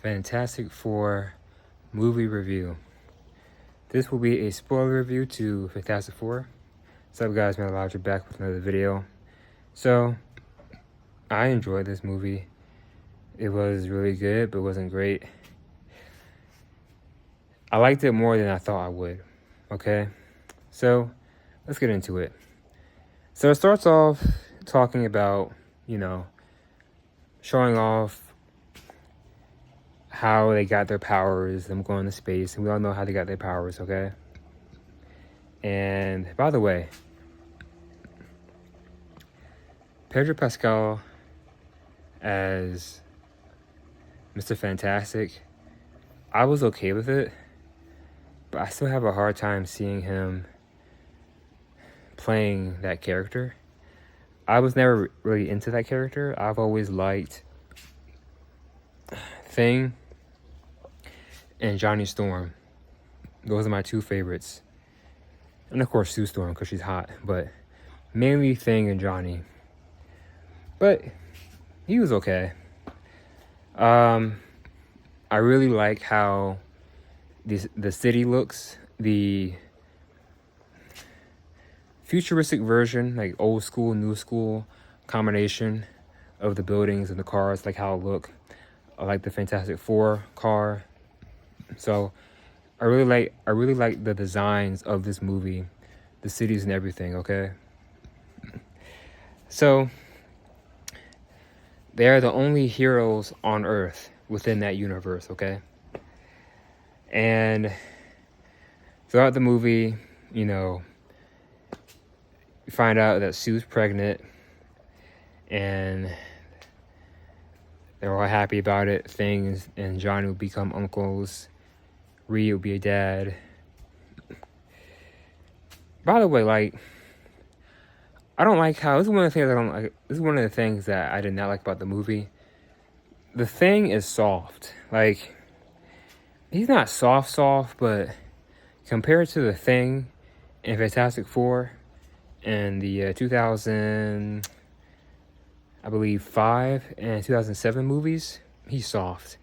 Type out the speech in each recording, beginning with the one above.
Fantastic Four movie review. This will be a spoiler review to Fantastic Four. What's up, guys? Man, Elijah back with another video. So, I enjoyed this movie. It was really good, but it wasn't great. I liked it more than I thought I would. Okay? So, let's get into it. So, it starts off talking about, showing off how they got their powers, them going to space, and we all know how they got their powers, okay? And by the way, Pedro Pascal as Mr. Fantastic, I was okay with it, but I still have a hard time seeing him playing that character. I was never really into that character. I've always liked Thing and Johnny Storm. Those are my two favorites. And of course Sue Storm, because she's hot, but mainly Thing and Johnny. But he was okay. I really like how the city looks. The futuristic version, like old school, new school combination of the buildings and the cars, like how it look. I like the Fantastic Four car. So I really like the designs of this movie, the cities and everything, okay? So they're the only heroes on Earth within that universe, okay? And throughout the movie, you find out that Sue's pregnant, and they're all happy about it. Things and Johnny will become uncles. Reed will be a dad. By the way, I don't like how, this is one of the things I don't like. This is one of the things that I did not like about the movie. The Thing is soft. He's not soft, but compared to the Thing in Fantastic Four and the 2000, I believe, 5 and 2007 movies, he's soft.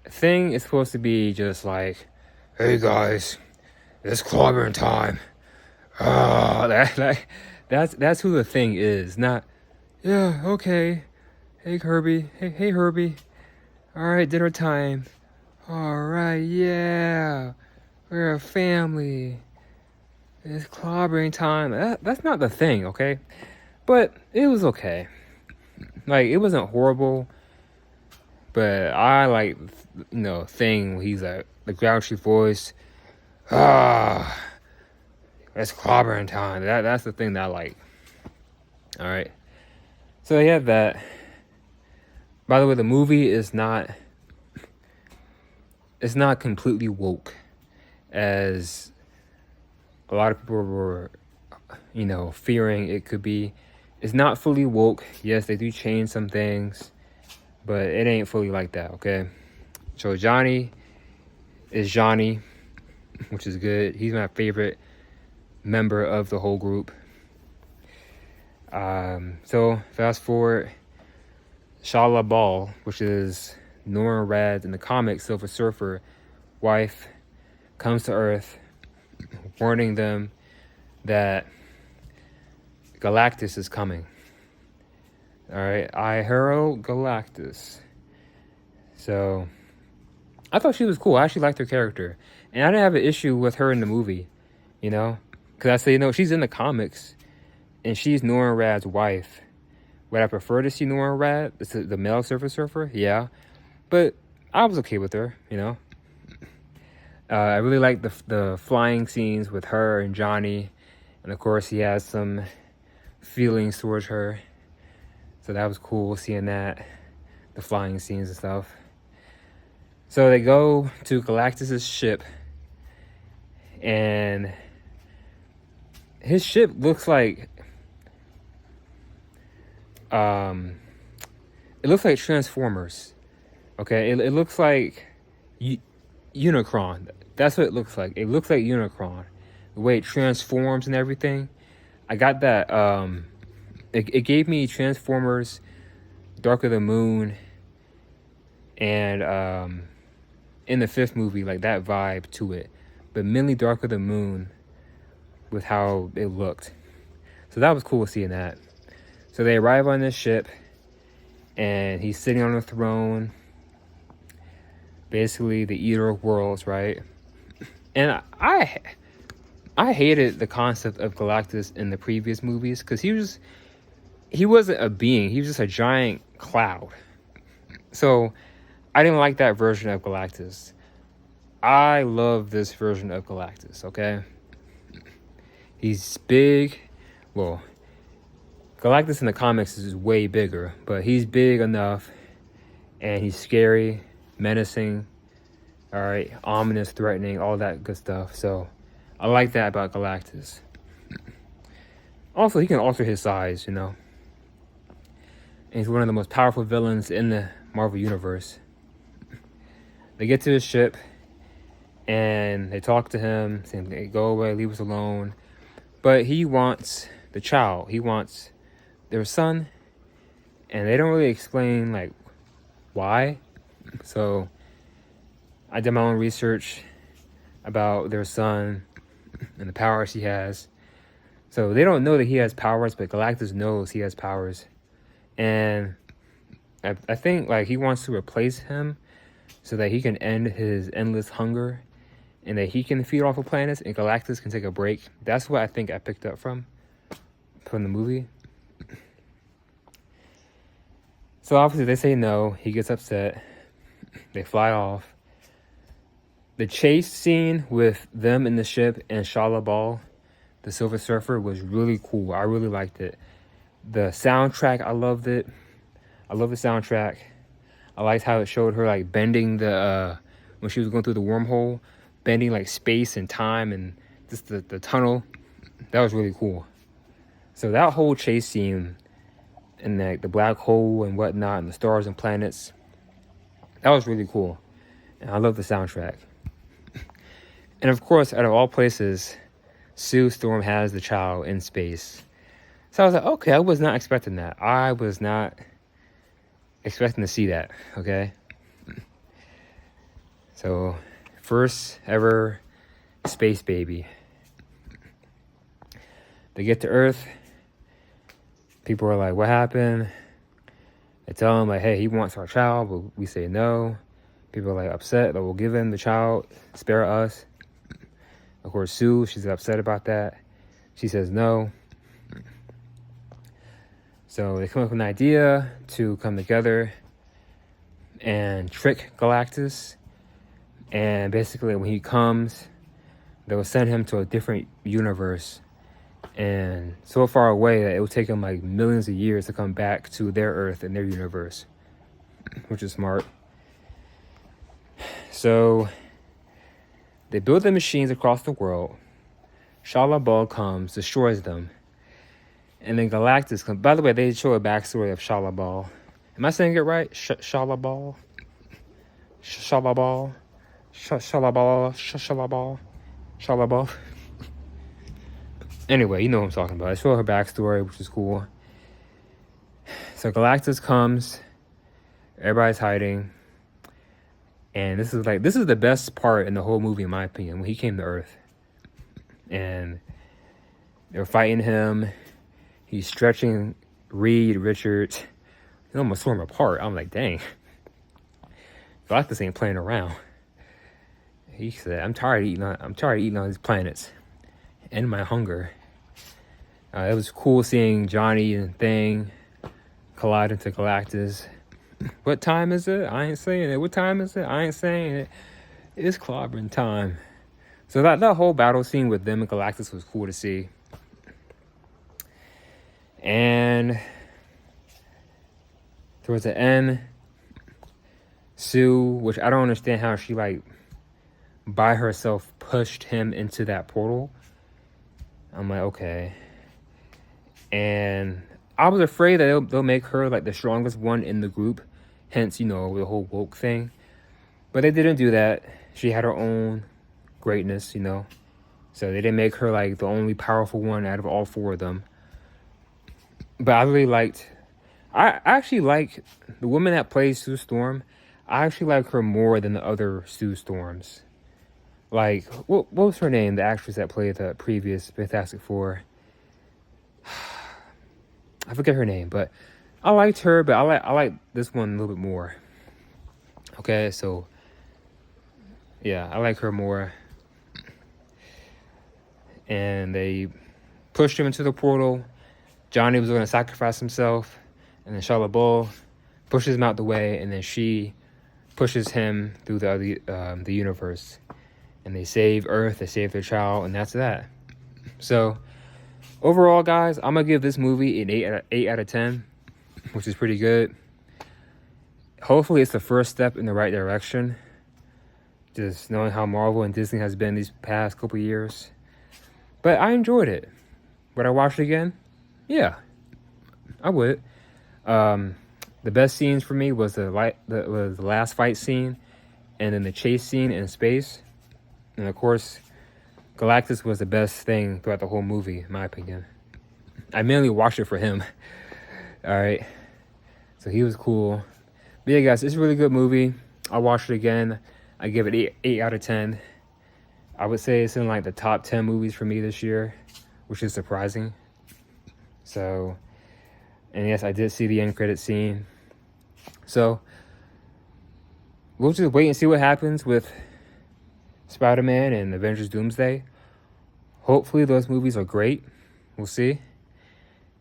Thing is supposed to be just like, hey guys, it's clobbering time. That's who the Thing is. Not, yeah, okay. Hey Herbie. Hey Herbie. All right, dinner time. All right, yeah. We're a family. It's clobbering time. That's not the Thing, okay? But it was okay. It wasn't horrible. But I like, Thing. He's like the grouchy voice. It's clobbering time. That's the thing that I like. All right. So you have that. By the way, the movie is not. It's not completely woke, as a lot of people were, fearing it could be. It's not fully woke. Yes, they do change some things, but it ain't fully like that. Okay. So Johnny is Johnny, which is good. He's my favorite member of the whole group. So fast forward, Shala Ball, which is Nora Rad's in the comics Silver Surfer wife, comes to Earth, warning them that Galactus is coming. All right, I hero Galactus. So I thought she was cool. I actually liked her character, and I didn't have an issue with her in the movie, because I say, she's in the comics, and she's Nora Rad's wife. Would I prefer to see Nora Rad, the male Silver Surfer? Yeah. But I was okay with her, I really like the flying scenes with her and Johnny. And of course, he has some feelings towards her. So that was cool seeing that, the flying scenes and stuff. So they go to Galactus's ship, and his ship looks like it looks like Transformers. Okay, it looks like Unicron. That's what it looks like. It looks like Unicron. The way it transforms and everything. I got that. It gave me Transformers, Dark of the Moon, and in the fifth movie, like that vibe to it. But mainly Dark of the Moon with how it looked. So that was cool seeing that. So they arrive on this ship, and he's sitting on a throne. Basically, the eater of worlds, right? And I hated the concept of Galactus in the previous movies because he wasn't a being. He was just a giant cloud. So I didn't like that version of Galactus. I love this version of Galactus, okay? He's big. Well, Galactus in the comics is way bigger, but he's big enough, and he's scary, menacing, all right, ominous, threatening, all that good stuff. So I like that about Galactus. Also, he can alter his size, you know. And he's one of the most powerful villains in the Marvel Universe. They get to his ship, and they talk to him, saying, hey, go away, leave us alone. But he wants the child. He wants their son, and they don't really explain, like, why. So I did my own research about their son and the powers he has. So they don't know that he has powers, but Galactus knows he has powers. And I think, like, he wants to replace him so that he can end his endless hunger and that he can feed off of planets and Galactus can take a break. That's what I think I picked up from the movie. So obviously they say no. He gets upset. They fly off. The chase scene with them in the ship and Shalla-Bal, the Silver Surfer, was really cool. I really liked it. The soundtrack, I loved it. I love the soundtrack. I liked how it showed her, like, bending the, when she was going through the wormhole, bending, like, space and time and just the tunnel. That was really cool. So that whole chase scene and, like, the black hole and whatnot and the stars and planets, that was really cool. And I love the soundtrack. And, of course, out of all places, Sue Storm has the child in space. So I was like, okay, I was not expecting that. I was not expecting to see that, okay? So, first ever space baby. They get to Earth. People are like, what happened? They tell him, like, hey, he wants our child, but we say no. People are, like, upset that we'll give him the child, spare us. Of course, Sue, she's upset about that. She says no. So they come up with an idea to come together and trick Galactus. And basically, when he comes, they'll send him to a different universe. And so far away that it will take him like millions of years to come back to their Earth and their universe, which is smart. So they build the machines across the world. Shalla-Bal comes, destroys them. And then Galactus comes. By the way, they show a backstory of Shalla-Bal. Am I saying it right? Shalla-Bal? Shalla-Bal? Shalla-Bal? Shalla-Bal? Shalla-Bal? Anyway, you know what I'm talking about. I show her backstory, which is cool. So Galactus comes. Everybody's hiding. And this is the best part in the whole movie, in my opinion, when he came to Earth. And they're fighting him. He's stretching Reed Richards. He almost tore him apart. I'm like, dang. Galactus ain't playing around. He said, I'm tired of eating on these planets. End my hunger. It was cool seeing Johnny and Thing collide into Galactus. What time is it? I ain't saying it. What time is it? I ain't saying it. It's clobbering time. So that whole battle scene with them and Galactus was cool to see. And towards the end, Sue, which I don't understand how she, like, by herself pushed him into that portal. I'm like, okay. And I was afraid that they'll make her, like, the strongest one in the group. Hence, you know, the whole woke thing. But they didn't do that. She had her own greatness, you know. So they didn't make her, like, the only powerful one out of all four of them. But I actually like the woman that plays Sue Storm. I actually like her more than the other Sue Storms. Like, what was her name? The actress that played the previous Fantastic Four. I forget her name, but I liked her, but I like this one a little bit more. Okay, so yeah, I like her more. And they pushed him into the portal. Johnny was going to sacrifice himself, and then Charlotte Bull pushes him out the way, and then she pushes him through the universe, and they save Earth, they save their child, and that's that. So overall, guys, I'm gonna give this movie an 8 out of 10, which is pretty good. Hopefully, it's the first step in the right direction. Just knowing how Marvel and Disney has been these past couple years, but I enjoyed it. Would I watch it again? Yeah, I would. The best scenes for me was the last fight scene, and then the chase scene in space, and of course, Galactus was the best thing throughout the whole movie, in my opinion. I mainly watched it for him. All right, so he was cool. But yeah, guys, it's a really good movie. I'll watch it again. I give it 8 out of 10. I would say it's in like the top 10 movies for me this year, which is surprising. So, and yes, I did see the end credit scene. So, we'll just wait and see what happens with Spider-Man and Avengers Doomsday. Hopefully those movies are great. We'll see.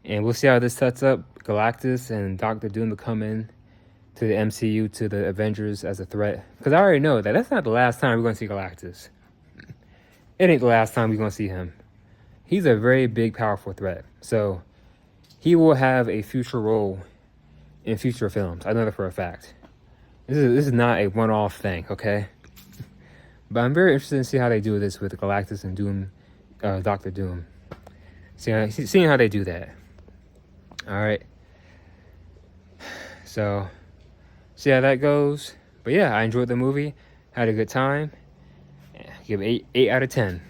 And we'll see how this sets up Galactus and Doctor Doom to come in to the MCU, to the Avengers as a threat. Because I already know that that's not the last time we're going to see Galactus. It ain't the last time we're going to see him. He's a very big, powerful threat. So, he will have a future role in future films. I know that for a fact. This is not a one-off thing, okay? But I'm very interested in see how they do this with Galactus and Doom, Doctor Doom. Seeing how they do that. All right. So, see how that goes. But yeah, I enjoyed the movie. Had a good time. Give it 8 out of 10.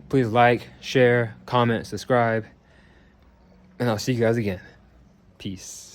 Please like, share, comment, subscribe. And I'll see you guys again. Peace.